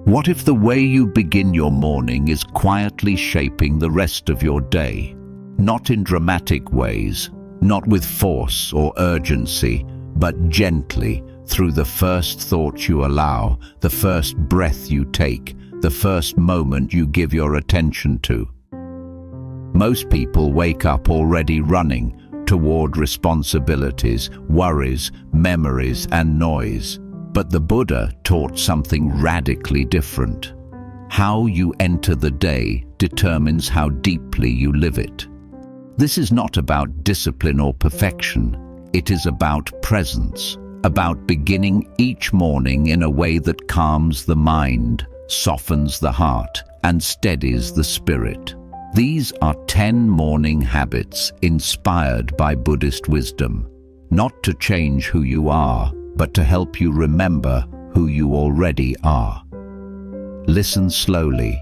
What if the way you begin your morning is quietly shaping the rest of your day? Not in dramatic ways, not with force or urgency, but gently, through the first thought you allow, the first breath you take, the first moment you give your attention to. Most people wake up already running toward responsibilities, worries, memories, and noise. But the Buddha taught something radically different. How you enter the day determines how deeply you live it. This is not about discipline or perfection. It is about presence, about beginning each morning in a way that calms the mind, softens the heart, and steadies the spirit. These are 10 morning habits inspired by Buddhist wisdom, not to change who you are, but to help you remember who you already are. Listen slowly.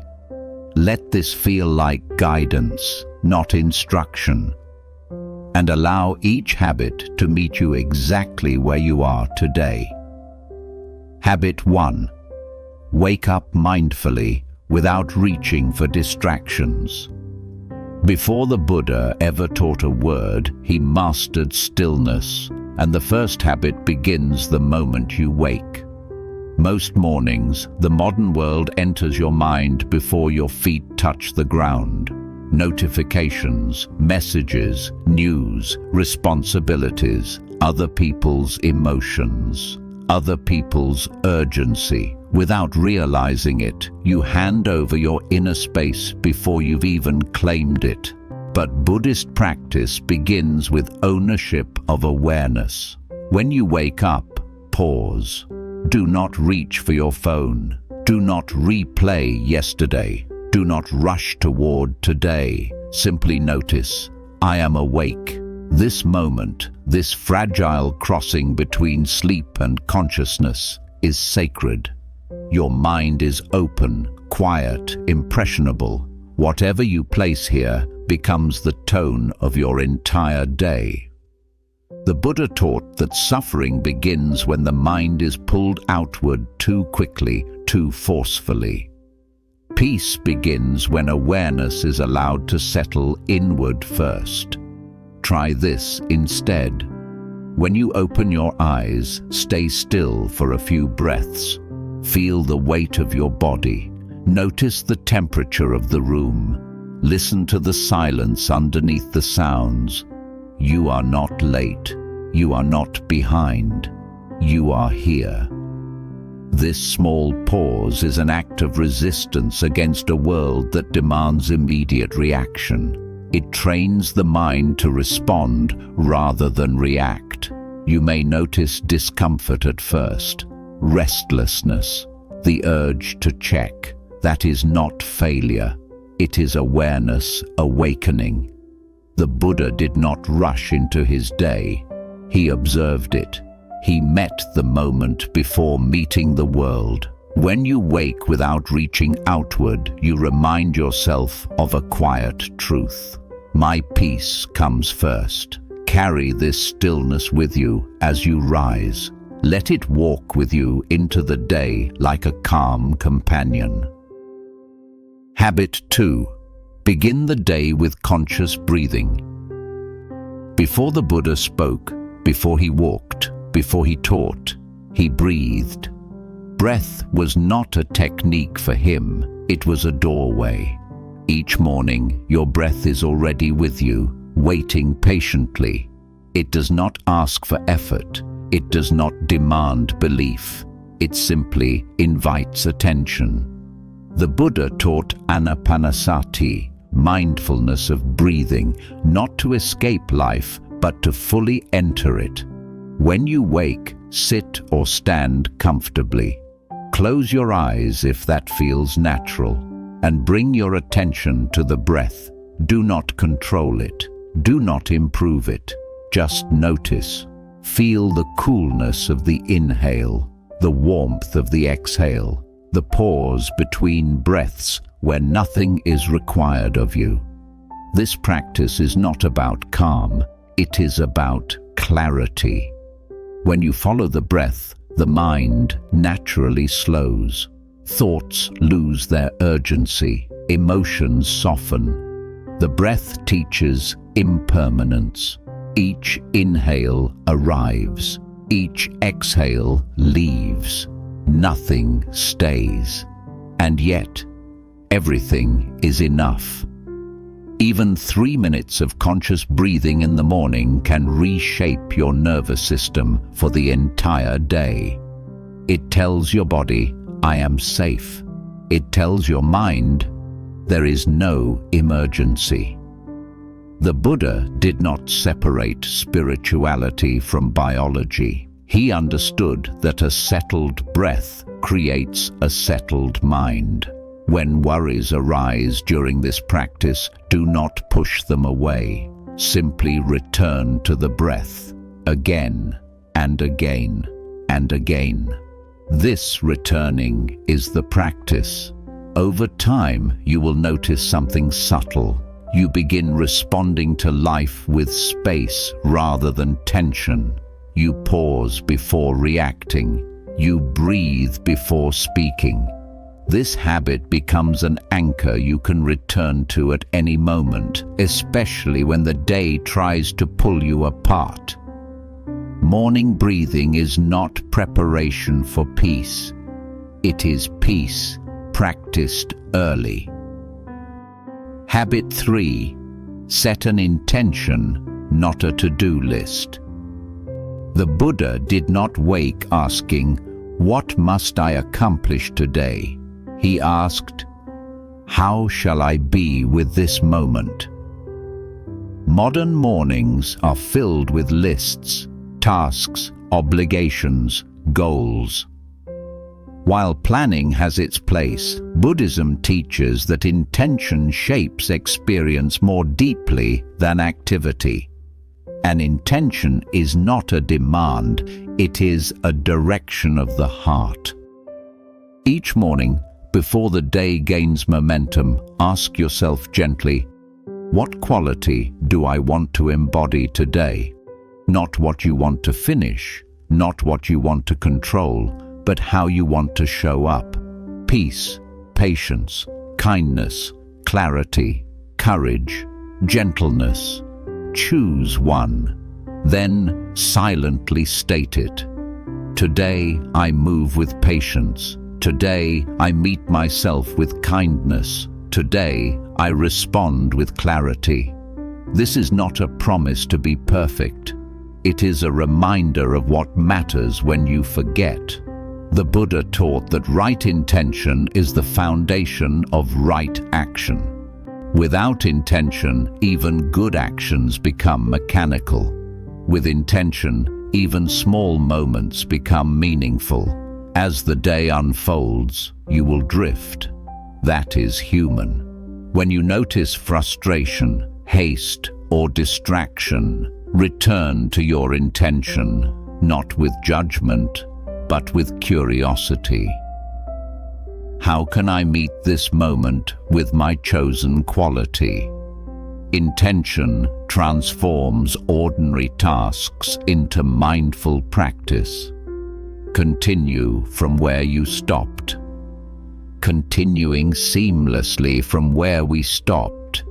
Let this feel like guidance, not instruction, and allow each habit to meet you exactly where you are today. Habit 1. Wake up mindfully without reaching for distractions. Before the Buddha ever taught a word, he mastered stillness, and the first habit begins the moment you wake. Most mornings, the modern world enters your mind before your feet touch the ground. Notifications, messages, news, responsibilities, other people's emotions, other people's urgency. Without realizing it, you hand over your inner space before you've even claimed it. But Buddhist practice begins with ownership of awareness. When you wake up, pause. Do not reach for your phone. Do not replay yesterday. Do not rush toward today. Simply notice, I am awake. This moment, this fragile crossing between sleep and consciousness, is sacred. Your mind is open, quiet, impressionable. Whatever you place here becomes the tone of your entire day. The Buddha taught that suffering begins when the mind is pulled outward too quickly, too forcefully. Peace begins when awareness is allowed to settle inward first. Try this instead. When you open your eyes, stay still for a few breaths. Feel the weight of your body. Notice the temperature of the room. Listen to the silence underneath the sounds. You are not late. You are not behind. You are here. This small pause is an act of resistance against a world that demands immediate reaction. It trains the mind to respond rather than react. You may notice discomfort at first, restlessness, the urge to check. That is not failure. It is awareness awakening. The Buddha did not rush into his day. He observed it. He met the moment before meeting the world. When you wake without reaching outward, you remind yourself of a quiet truth. My peace comes first. Carry this stillness with you as you rise. Let it walk with you into the day like a calm companion. Habit 2. Begin the day with conscious breathing. Before the Buddha spoke, before he walked, before he taught, he breathed. Breath was not a technique for him, it was a doorway. Each morning, your breath is already with you, waiting patiently. It does not ask for effort. It does not demand belief. It simply invites attention. The Buddha taught anapanasati, mindfulness of breathing, not to escape life, but to fully enter it. When you wake, sit or stand comfortably. Close your eyes if that feels natural, and bring your attention to the breath. Do not control it. Do not improve it. Just notice. Feel the coolness of the inhale, the warmth of the exhale, the pause between breaths where nothing is required of you. This practice is not about calm, it is about clarity. When you follow the breath, the mind naturally slows. Thoughts lose their urgency, emotions soften. The breath teaches impermanence. Each inhale arrives, each exhale leaves. Nothing stays. And yet, everything is enough. Even 3 minutes of conscious breathing in the morning can reshape your nervous system for the entire day. It tells your body, I am safe. It tells your mind, there is no emergency. The Buddha did not separate spirituality from biology. He understood that a settled breath creates a settled mind. When worries arise during this practice, do not push them away. Simply return to the breath, again and again and again. This returning is the practice. Over time, you will notice something subtle. You begin responding to life with space rather than tension. You pause before reacting. You breathe before speaking. This habit becomes an anchor you can return to at any moment, especially when the day tries to pull you apart. Morning breathing is not preparation for peace. It is peace practiced early. Habit 3. Set an intention, not a to-do list. The Buddha did not wake asking, "What must I accomplish today?" He asked, "How shall I be with this moment?" Modern mornings are filled with lists, tasks, obligations, goals. While planning has its place, Buddhism teaches that intention shapes experience more deeply than activity. An intention is not a demand, it is a direction of the heart. Each morning, before the day gains momentum, ask yourself gently, what quality do I want to embody today? Not what you want to finish, not what you want to control, but how you want to show up. Peace, patience, kindness, clarity, courage, gentleness. Choose one, then silently state it. Today I move with patience. Today I meet myself with kindness. Today I respond with clarity. This is not a promise to be perfect. It is a reminder of what matters when you forget. The Buddha taught that right intention is the foundation of right action. Without intention, even good actions become mechanical. With intention, even small moments become meaningful. As the day unfolds, you will drift. That is human. When you notice frustration, haste, or distraction, return to your intention, not with judgment, but with curiosity. How can I meet this moment with my chosen quality? Intention transforms ordinary tasks into mindful practice. Continue from where you stopped. Continuing seamlessly from where we stopped.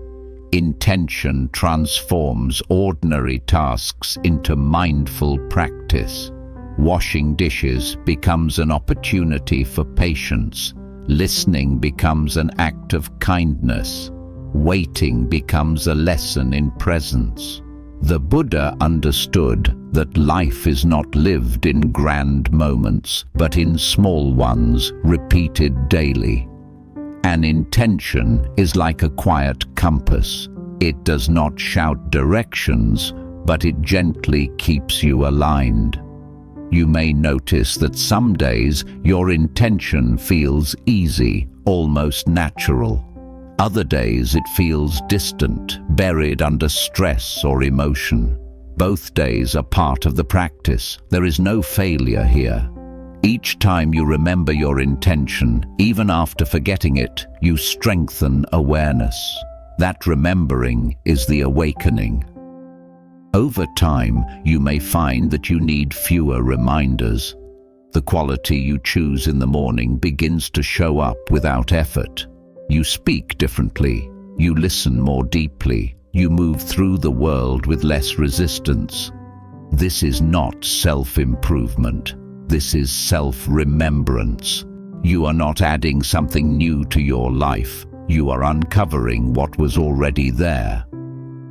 Intention transforms ordinary tasks into mindful practice. Washing dishes becomes an opportunity for patience. Listening becomes an act of kindness. Waiting becomes a lesson in presence. The Buddha understood that life is not lived in grand moments, but in small ones repeated daily. An intention is like a quiet compass. It does not shout directions, but it gently keeps you aligned. You may notice that some days your intention feels easy, almost natural. Other days it feels distant, buried under stress or emotion. Both days are part of the practice. There is no failure here. Each time you remember your intention, even after forgetting it, you strengthen awareness. That remembering is the awakening. Over time, you may find that you need fewer reminders. The quality you choose in the morning begins to show up without effort. You speak differently. You listen more deeply. You move through the world with less resistance. This is not self-improvement. This is self-remembrance. You are not adding something new to your life. You are uncovering what was already there.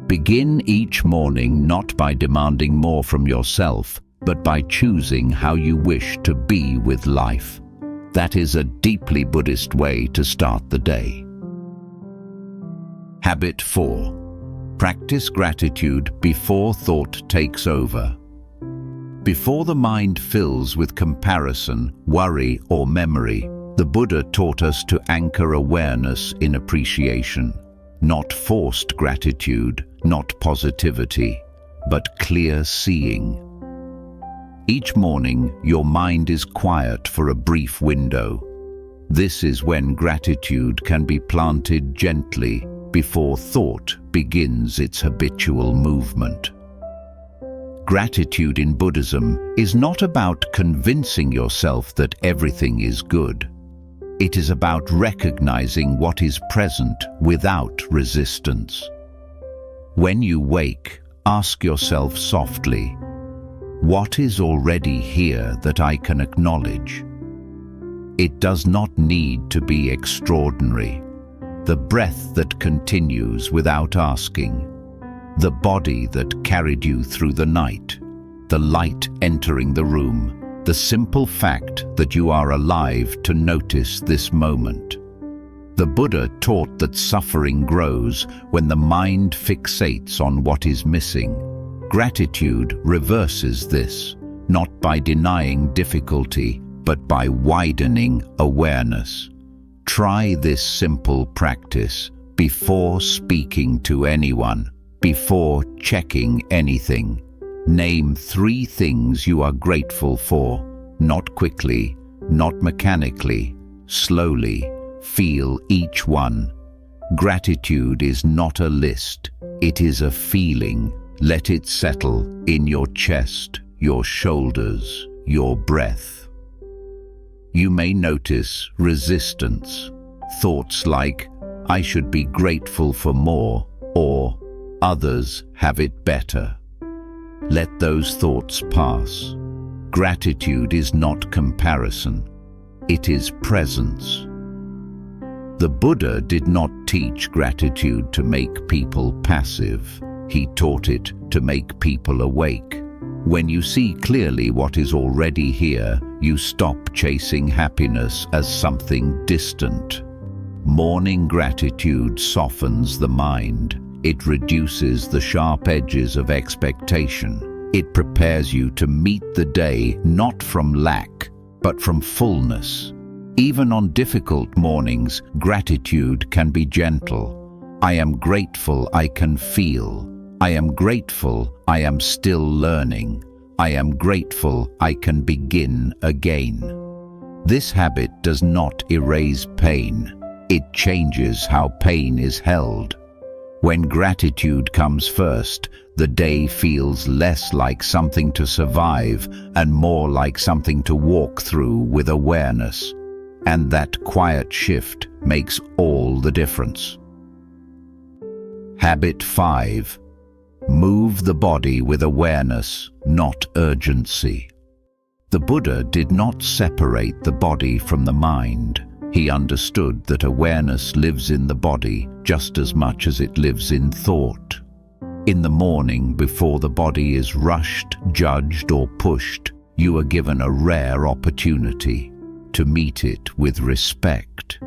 Begin each morning not by demanding more from yourself, but by choosing how you wish to be with life. That is a deeply Buddhist way to start the day. Habit 4. Practice gratitude before thought takes over. Before the mind fills with comparison, worry, or memory, the Buddha taught us to anchor awareness in appreciation. Not forced gratitude, not positivity, but clear seeing. Each morning, your mind is quiet for a brief window. This is when gratitude can be planted gently before thought begins its habitual movement. Gratitude in Buddhism is not about convincing yourself that everything is good. It is about recognizing what is present without resistance. When you wake, ask yourself softly, what is already here that I can acknowledge? It does not need to be extraordinary. The breath that continues without asking, the body that carried you through the night, the light entering the room, the simple fact that you are alive to notice this moment. The Buddha taught that suffering grows when the mind fixates on what is missing. Gratitude reverses this, not by denying difficulty, but by widening awareness. Try this simple practice before speaking to anyone, before checking anything. Name 3 things you are grateful for, not quickly, not mechanically, slowly. Feel each one. Gratitude is not a list, it is a feeling. Let it settle in your chest, your shoulders, your breath. You may notice resistance. Thoughts like, I should be grateful for more, or others have it better. Let those thoughts pass. Gratitude is not comparison. It is presence. The Buddha did not teach gratitude to make people passive. He taught it to make people awake. When you see clearly what is already here, you stop chasing happiness as something distant. Morning gratitude softens the mind. It reduces the sharp edges of expectation. It prepares you to meet the day not from lack, but from fullness. Even on difficult mornings, gratitude can be gentle. I am grateful I can feel. I am grateful I am still learning. I am grateful I can begin again. This habit does not erase pain. It changes how pain is held. When gratitude comes first, the day feels less like something to survive and more like something to walk through with awareness. And that quiet shift makes all the difference. Habit 5. Move the body with awareness, not urgency. The Buddha did not separate the body from the mind. He understood that awareness lives in the body just as much as it lives in thought. In the morning, before the body is rushed, judged, or pushed, you are given a rare opportunity to meet it with respect.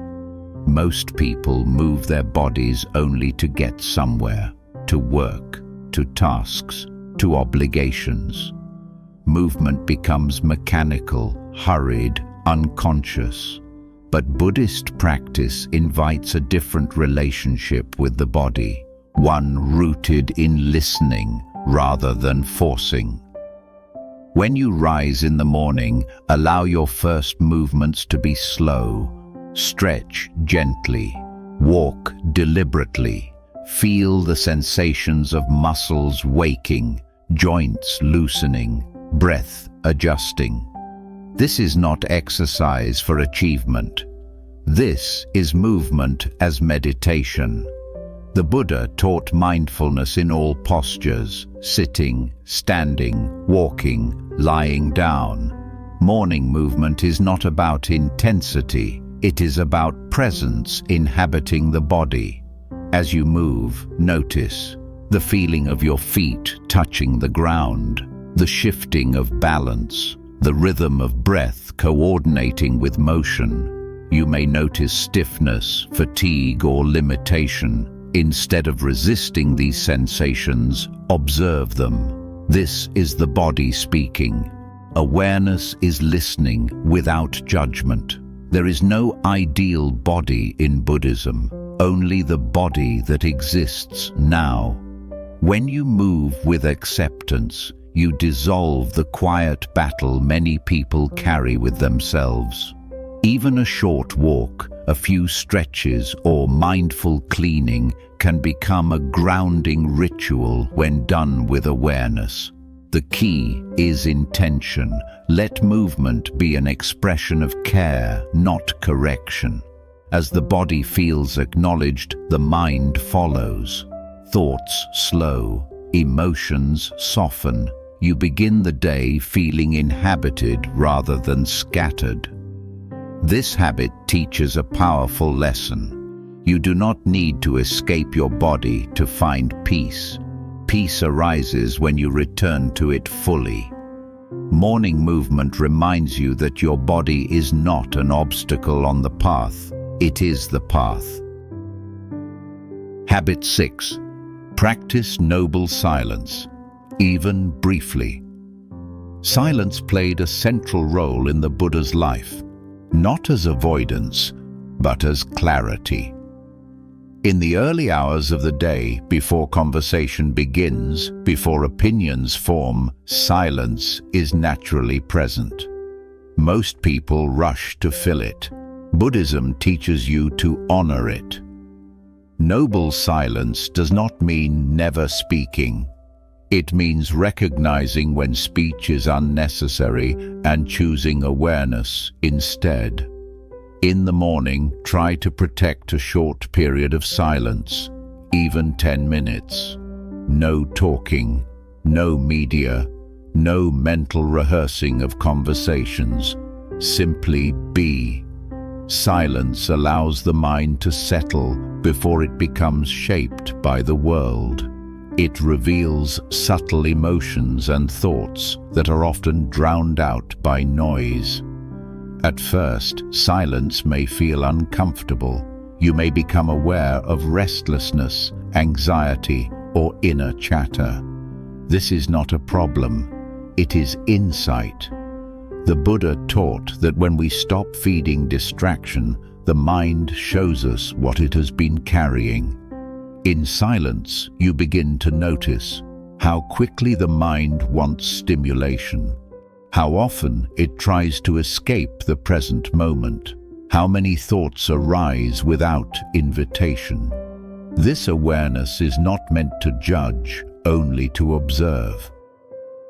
Most people move their bodies only to get somewhere, to work, to tasks, to obligations. Movement becomes mechanical, hurried, unconscious. But Buddhist practice invites a different relationship with the body, one rooted in listening rather than forcing. When you rise in the morning, allow your first movements to be slow. Stretch gently, walk deliberately. Feel the sensations of muscles waking, joints loosening, breath adjusting. This is not exercise for achievement. This is movement as meditation. The Buddha taught mindfulness in all postures: sitting, standing, walking, lying down. Morning movement is not about intensity. It is about presence inhabiting the body. As you move, notice the feeling of your feet touching the ground, the shifting of balance, the rhythm of breath coordinating with motion. You may notice stiffness, fatigue, or limitation. Instead of resisting these sensations, observe them. This is the body speaking. Awareness is listening without judgment. There is no ideal body in Buddhism, only the body that exists now. When you move with acceptance, you dissolve the quiet battle many people carry with themselves. Even a short walk, a few stretches, or mindful cleaning can become a grounding ritual when done with awareness. The key is intention. Let movement be an expression of care, not correction. As the body feels acknowledged, the mind follows. Thoughts slow, emotions soften. You begin the day feeling inhabited rather than scattered. This habit teaches a powerful lesson. You do not need to escape your body to find peace. Peace arises when you return to it fully. Morning movement reminds you that your body is not an obstacle on the path. It is the path. Habit 6. Practice noble silence, even briefly. Silence played a central role in the Buddha's life, not as avoidance, but as clarity. In the early hours of the day, before conversation begins, before opinions form, silence is naturally present. Most people rush to fill it. Buddhism teaches you to honor it. Noble silence does not mean never speaking. It means recognizing when speech is unnecessary and choosing awareness instead. In the morning, try to protect a short period of silence, even 10 minutes. No talking, no media, no mental rehearsing of conversations. Simply be. Silence allows the mind to settle before it becomes shaped by the world. It reveals subtle emotions and thoughts that are often drowned out by noise. At first, silence may feel uncomfortable. You may become aware of restlessness, anxiety, or inner chatter. This is not a problem. It is insight. The Buddha taught that when we stop feeding distraction, the mind shows us what it has been carrying. In silence, you begin to notice how quickly the mind wants stimulation, how often it tries to escape the present moment, how many thoughts arise without invitation. This awareness is not meant to judge, only to observe.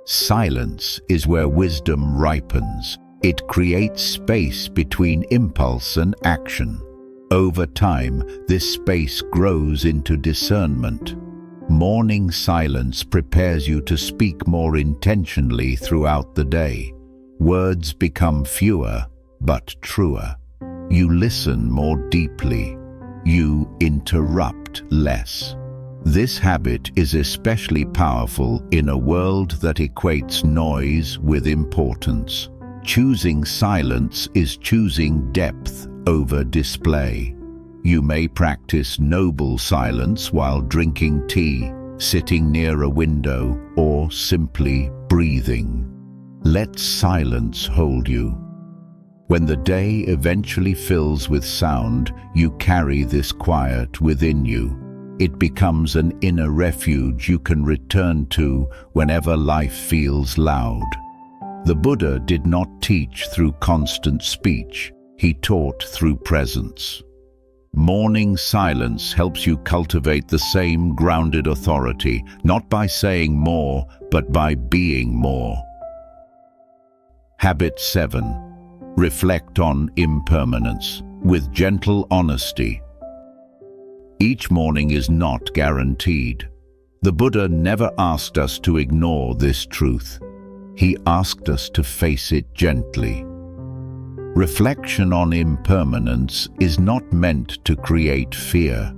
Silence is where wisdom ripens. It creates space between impulse and action. Over time, this space grows into discernment. Morning silence prepares you to speak more intentionally throughout the day. Words become fewer, but truer. You listen more deeply. You interrupt less. This habit is especially powerful in a world that equates noise with importance. Choosing silence is choosing depth over display. You may practice noble silence while drinking tea, sitting near a window, or simply breathing. Let silence hold you. When the day eventually fills with sound, you carry this quiet within you. It becomes an inner refuge you can return to whenever life feels loud. The Buddha did not teach through constant speech. He taught through presence. Morning silence helps you cultivate the same grounded authority, not by saying more, but by being more. Habit 7. Reflect on impermanence with gentle honesty. Each morning is not guaranteed. The Buddha never asked us to ignore this truth. He asked us to face it gently. Reflection on impermanence is not meant to create fear.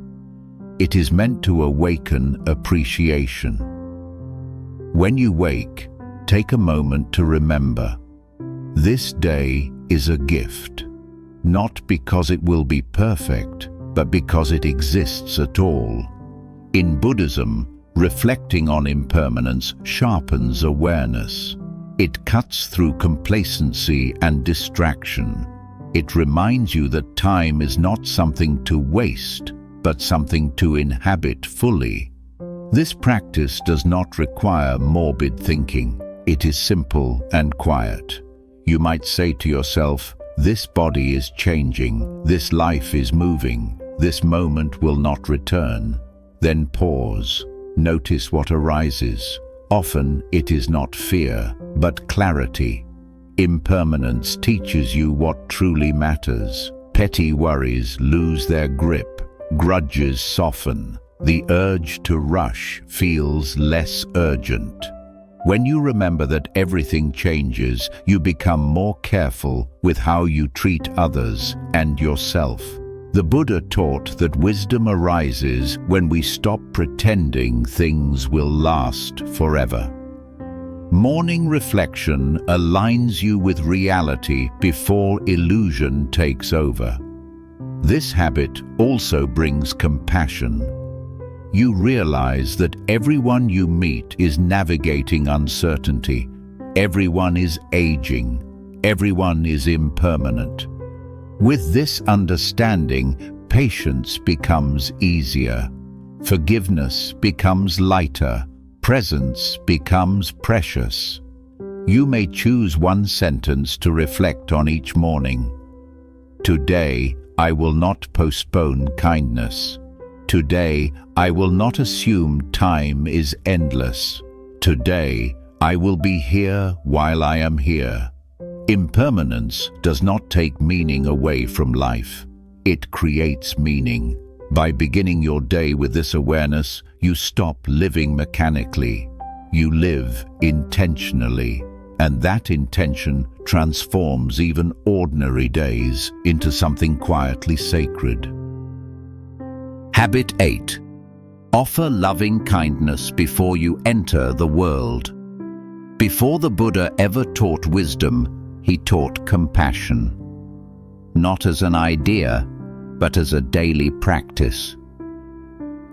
It is meant to awaken appreciation. When you wake, take a moment to remember, this day is a gift, not because it will be perfect, but because it exists at all. In Buddhism, reflecting on impermanence sharpens awareness. It cuts through complacency and distraction. It reminds you that time is not something to waste, but something to inhabit fully. This practice does not require morbid thinking. It is simple and quiet. You might say to yourself, this body is changing, this life is moving, this moment will not return. Then pause. Notice what arises. Often it is not fear, but clarity. Impermanence teaches you what truly matters. Petty worries lose their grip, grudges soften. The urge to rush feels less urgent. When you remember that everything changes, you become more careful with how you treat others and yourself. The Buddha taught that wisdom arises when we stop pretending things will last forever. Morning reflection aligns you with reality before illusion takes over. This habit also brings compassion. You realize that everyone you meet is navigating uncertainty. Everyone is aging. Everyone is impermanent. With this understanding, patience becomes easier. Forgiveness becomes lighter. Presence becomes precious. You may choose one sentence to reflect on each morning. Today, I will not postpone kindness. Today, I will not assume time is endless. Today, I will be here while I am here. Impermanence does not take meaning away from life. It creates meaning. By beginning your day with this awareness, you stop living mechanically. You live intentionally, and that intention transforms even ordinary days into something quietly sacred. Habit 8. Offer loving kindness before you enter the world. Before the Buddha ever taught wisdom, he taught compassion. Not as an idea, but as a daily practice.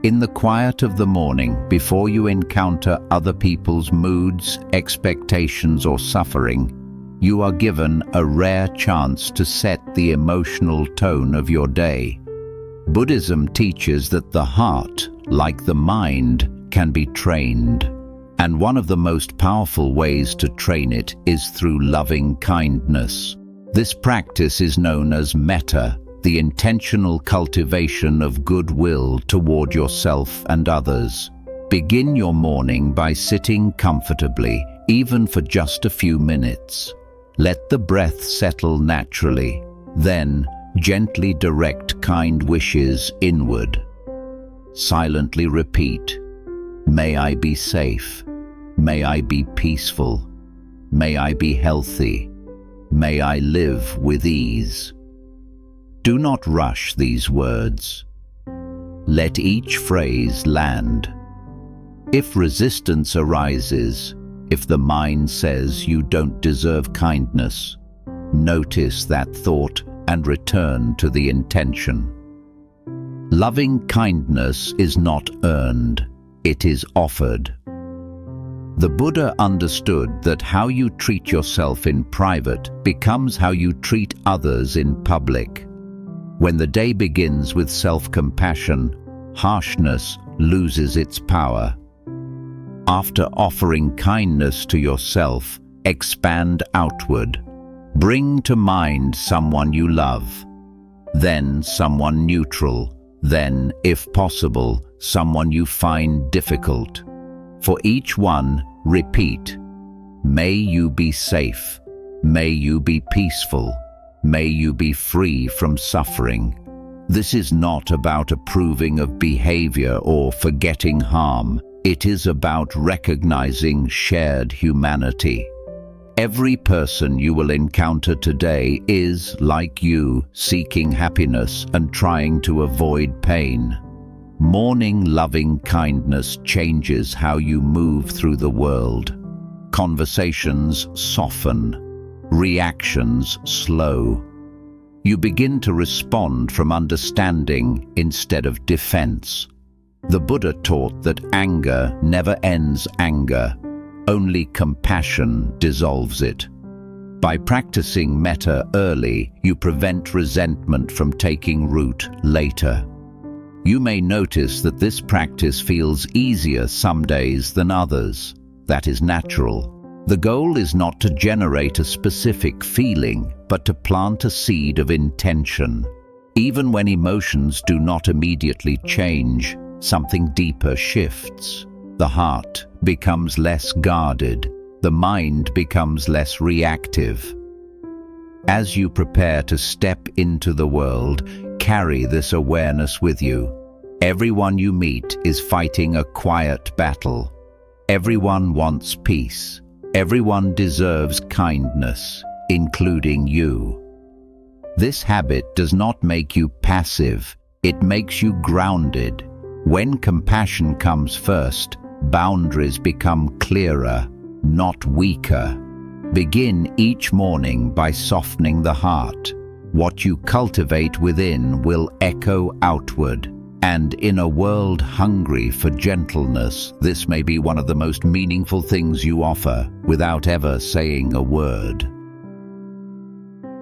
In the quiet of the morning, before you encounter other people's moods, expectations, or suffering, you are given a rare chance to set the emotional tone of your day. Buddhism teaches that the heart, like the mind, can be trained. And one of the most powerful ways to train it is through loving kindness. This practice is known as metta, the intentional cultivation of goodwill toward yourself and others. Begin your morning by sitting comfortably, even for just a few minutes. Let the breath settle naturally. Then, gently direct kind wishes inward. Silently repeat, "May I be safe. May I be peaceful. May I be healthy. May I live with ease." Do not rush these words. Let each phrase land. If resistance arises, if the mind says you don't deserve kindness, notice that thought and return to the intention. Loving kindness is not earned, it is offered. The Buddha understood that how you treat yourself in private becomes how you treat others in public. When the day begins with self-compassion, harshness loses its power. After offering kindness to yourself, expand outward. Bring to mind someone you love, then someone neutral, then, if possible, someone you find difficult. For each one, repeat, "May you be safe. May you be peaceful. May you be free from suffering. This is not about approving of behavior or forgetting harm. It is about recognizing shared humanity. Every person you will encounter today is, like you, seeking happiness and trying to avoid pain. Morning loving kindness changes how you move through the world. Conversations soften. Reactions slow. You begin to respond from understanding instead of defense. The Buddha taught that anger never ends anger. Only compassion dissolves it. By practicing metta early, you prevent resentment from taking root later. You may notice that this practice feels easier some days than others. That is natural. The goal is not to generate a specific feeling, but to plant a seed of intention. Even when emotions do not immediately change, something deeper shifts. The heart becomes less guarded. The mind becomes less reactive. As you prepare to step into the world, carry this awareness with you. Everyone you meet is fighting a quiet battle. Everyone wants peace. Everyone deserves kindness, including you. This habit does not make you passive. It makes you grounded. When compassion comes first, boundaries become clearer, not weaker. Begin each morning by softening the heart. What you cultivate within will echo outward. And in a world hungry for gentleness, this may be one of the most meaningful things you offer without ever saying a word.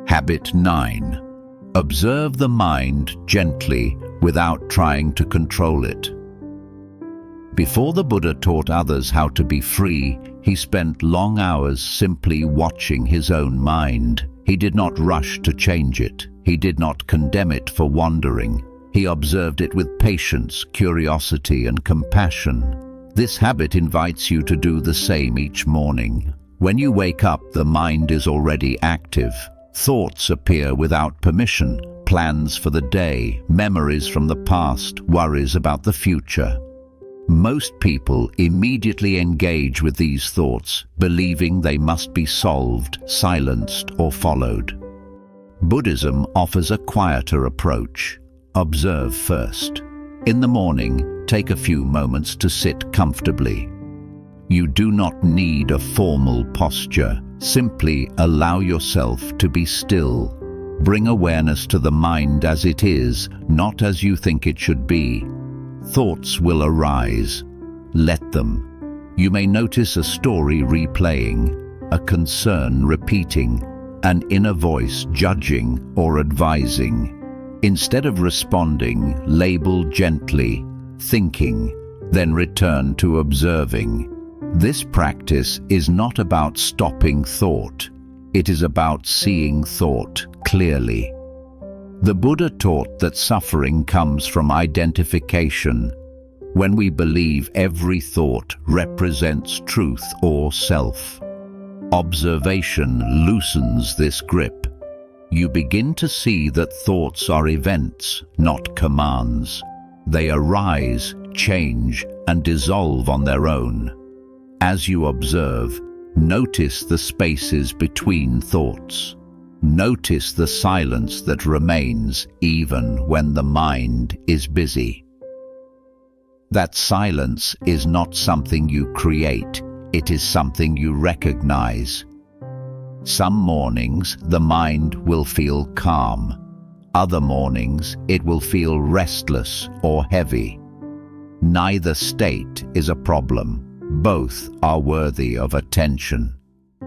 Habit 9. Observe the mind gently without trying to control it. Before the Buddha taught others how to be free, he spent long hours simply watching his own mind. He did not rush to change it. He did not condemn it for wandering. He observed it with patience, curiosity, and compassion. This habit invites you to do the same each morning. When you wake up, the mind is already active. Thoughts appear without permission, plans for the day, memories from the past, worries about the future. Most people immediately engage with these thoughts, believing they must be solved, silenced, or followed. Buddhism offers a quieter approach. Observe first. In the morning, take a few moments to sit comfortably. You do not need a formal posture. Simply allow yourself to be still. Bring awareness to the mind as it is, not as you think it should be. Thoughts will arise. Let them. You may notice a story replaying, a concern repeating, an inner voice judging or advising. Instead of responding, label gently, thinking, then return to observing. This practice is not about stopping thought. It is about seeing thought clearly. The Buddha taught that suffering comes from identification. When we believe every thought represents truth or self. Observation loosens this grip. You begin to see that thoughts are events, not commands. They arise, change, and dissolve on their own. As you observe, notice the spaces between thoughts. Notice the silence that remains even when the mind is busy. That silence is not something you create, it is something you recognize. Some mornings the mind will feel calm. Other mornings it will feel restless or heavy. Neither state is a problem. Both are worthy of attention.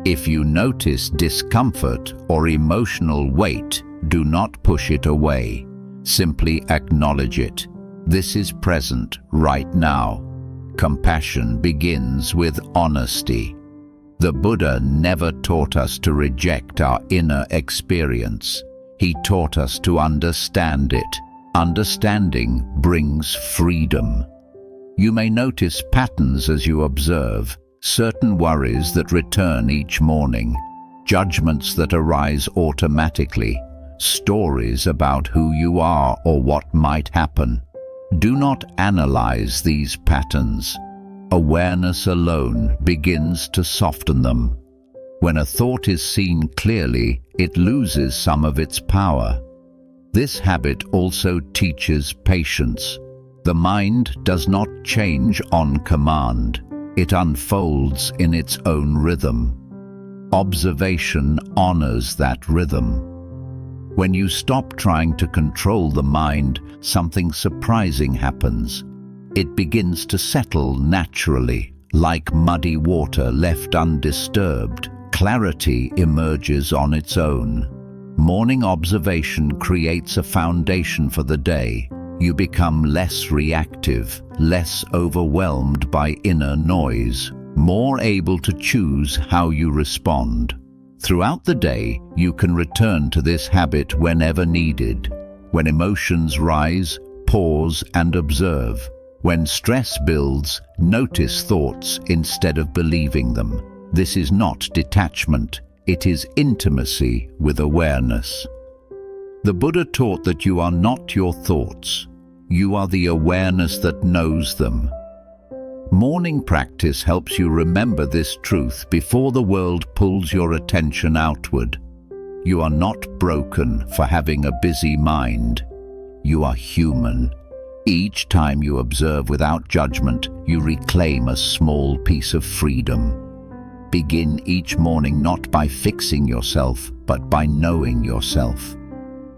If you notice discomfort or emotional weight, do not push it away. Simply acknowledge it. This is present right now. Compassion begins with honesty. The Buddha never taught us to reject our inner experience. He taught us to understand it. Understanding brings freedom. You may notice patterns as you observe, certain worries that return each morning. judgments that arise automatically, stories about who you are or what might happen. Do not analyze these patterns. Awareness alone begins to soften them. When a thought is seen clearly, it loses some of its power. This habit also teaches patience. The mind does not change on command. It unfolds in its own rhythm. Observation honors that rhythm. When you stop trying to control the mind, something surprising happens. It begins to settle naturally, like muddy water left undisturbed. Clarity emerges on its own. Morning observation creates a foundation for the day. You become less reactive, less overwhelmed by inner noise, more able to choose how you respond. Throughout the day, you can return to this habit whenever needed. When emotions rise, pause and observe. When stress builds, notice thoughts instead of believing them. This is not detachment, it is intimacy with awareness. The Buddha taught that you are not your thoughts. You are the awareness that knows them. Morning practice helps you remember this truth before the world pulls your attention outward. You are not broken for having a busy mind. You are human. Each time you observe without judgment, you reclaim a small piece of freedom. Begin each morning not by fixing yourself, but by knowing yourself.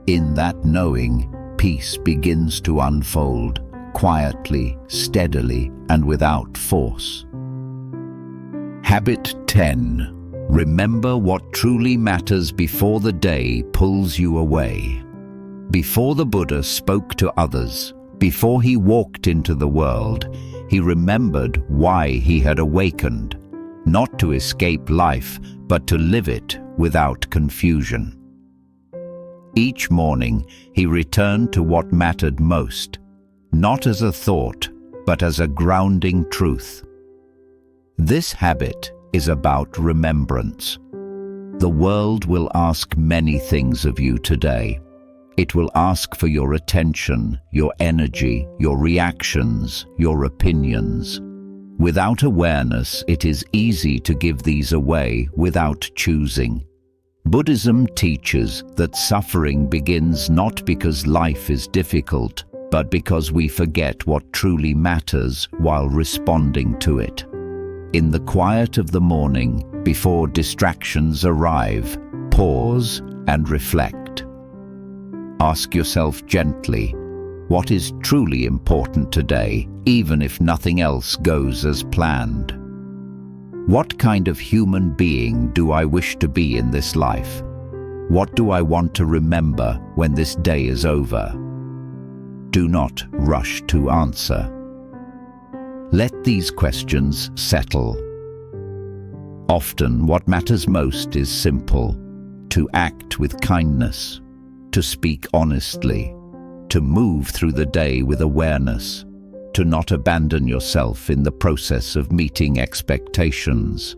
In that knowing, peace begins to unfold, quietly, steadily, and without force. Habit 10. Remember what truly matters before the day pulls you away. Before the Buddha spoke to others, before he walked into the world, he remembered why he had awakened. Not to escape life, but to live it without confusion. Each morning, he returned to what mattered most, not as a thought, but as a grounding truth. This habit is about remembrance. The world will ask many things of you today. It will ask for your attention, your energy, your reactions, your opinions. Without awareness, it is easy to give these away without choosing. Buddhism teaches that suffering begins not because life is difficult, but because we forget what truly matters while responding to it. In the quiet of the morning, before distractions arrive, pause and reflect. Ask yourself gently, what is truly important today, even if nothing else goes as planned? What kind of human being do I wish to be in this life? What do I want to remember when this day is over? Do not rush to answer. Let these questions settle. Often what matters most is simple: to act with kindness, to speak honestly, to move through the day with awareness, to not abandon yourself in the process of meeting expectations.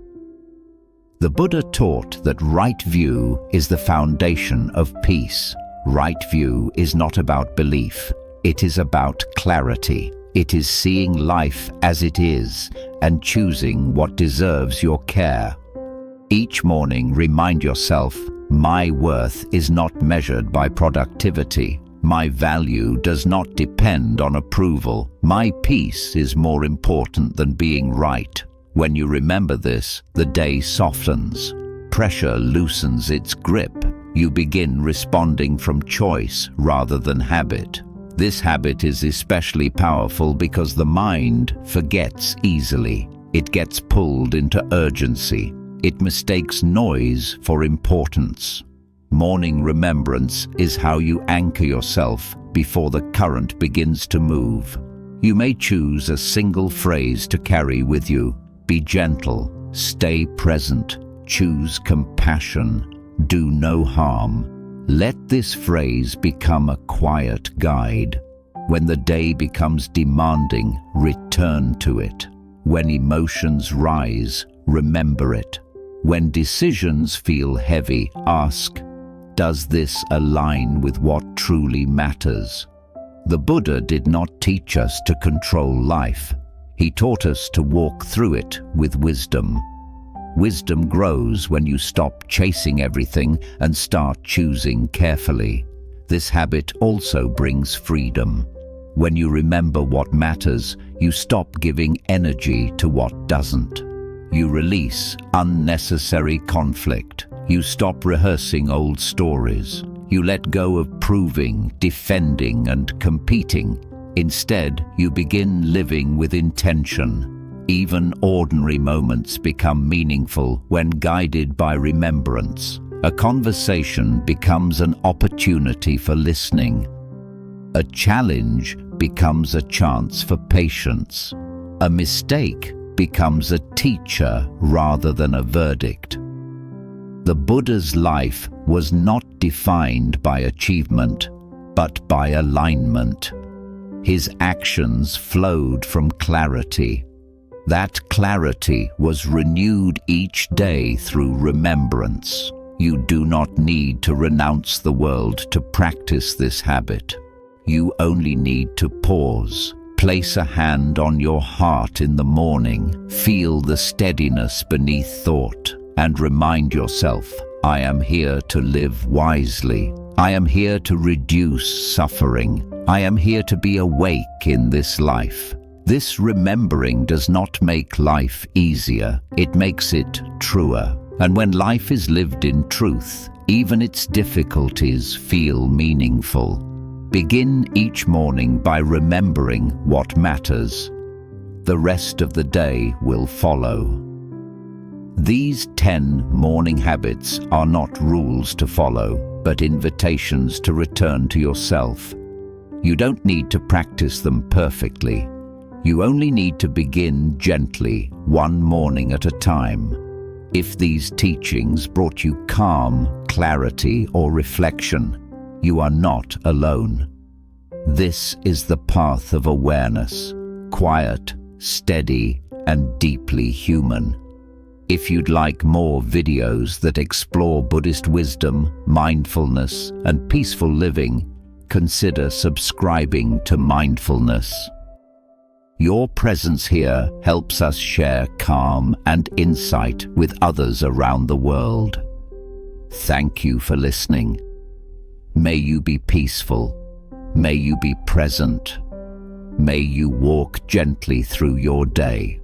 The Buddha taught that right view is the foundation of peace. Right view is not about belief, it is about clarity. It is seeing life as it is and choosing what deserves your care. Each morning, remind yourself, my worth is not measured by productivity. My value does not depend on approval. My peace is more important than being right. When you remember this, the day softens. Pressure loosens its grip. You begin responding from choice rather than habit. This habit is especially powerful because the mind forgets easily. It gets pulled into urgency. It mistakes noise for importance. Morning remembrance is how you anchor yourself before the current begins to move. You may choose a single phrase to carry with you. Be gentle, stay present, choose compassion, do no harm. Let this phrase become a quiet guide. When the day becomes demanding, return to it. When emotions rise, remember it. When decisions feel heavy, ask, does this align with what truly matters? The Buddha did not teach us to control life. He taught us to walk through it with wisdom. Wisdom grows when you stop chasing everything and start choosing carefully. This habit also brings freedom. When you remember what matters, you stop giving energy to what doesn't. You release unnecessary conflict. You stop rehearsing old stories. You let go of proving, defending, and competing. Instead, you begin living with intention. Even ordinary moments become meaningful when guided by remembrance. A conversation becomes an opportunity for listening. A challenge becomes a chance for patience. A mistake becomes a teacher rather than a verdict. The Buddha's life was not defined by achievement, but by alignment. His actions flowed from clarity. That clarity was renewed each day through remembrance. You do not need to renounce the world to practice this habit. You only need to pause. Place a hand on your heart in the morning. Feel the steadiness beneath thought. And remind yourself, I am here to live wisely. I am here to reduce suffering. I am here to be awake in this life. This remembering does not make life easier. It makes it truer. And when life is lived in truth, even its difficulties feel meaningful. Begin each morning by remembering what matters. The rest of the day will follow. These 10 morning habits are not rules to follow, but invitations to return to yourself. You don't need to practice them perfectly. You only need to begin gently, one morning at a time. If these teachings brought you calm, clarity, or reflection, you are not alone. This is the path of awareness, quiet, steady, and deeply human. If you'd like more videos that explore Buddhist wisdom, mindfulness, and peaceful living, consider subscribing to Mindfulness. Your presence here helps us share calm and insight with others around the world. Thank you for listening. May you be peaceful. May you be present. May you walk gently through your day.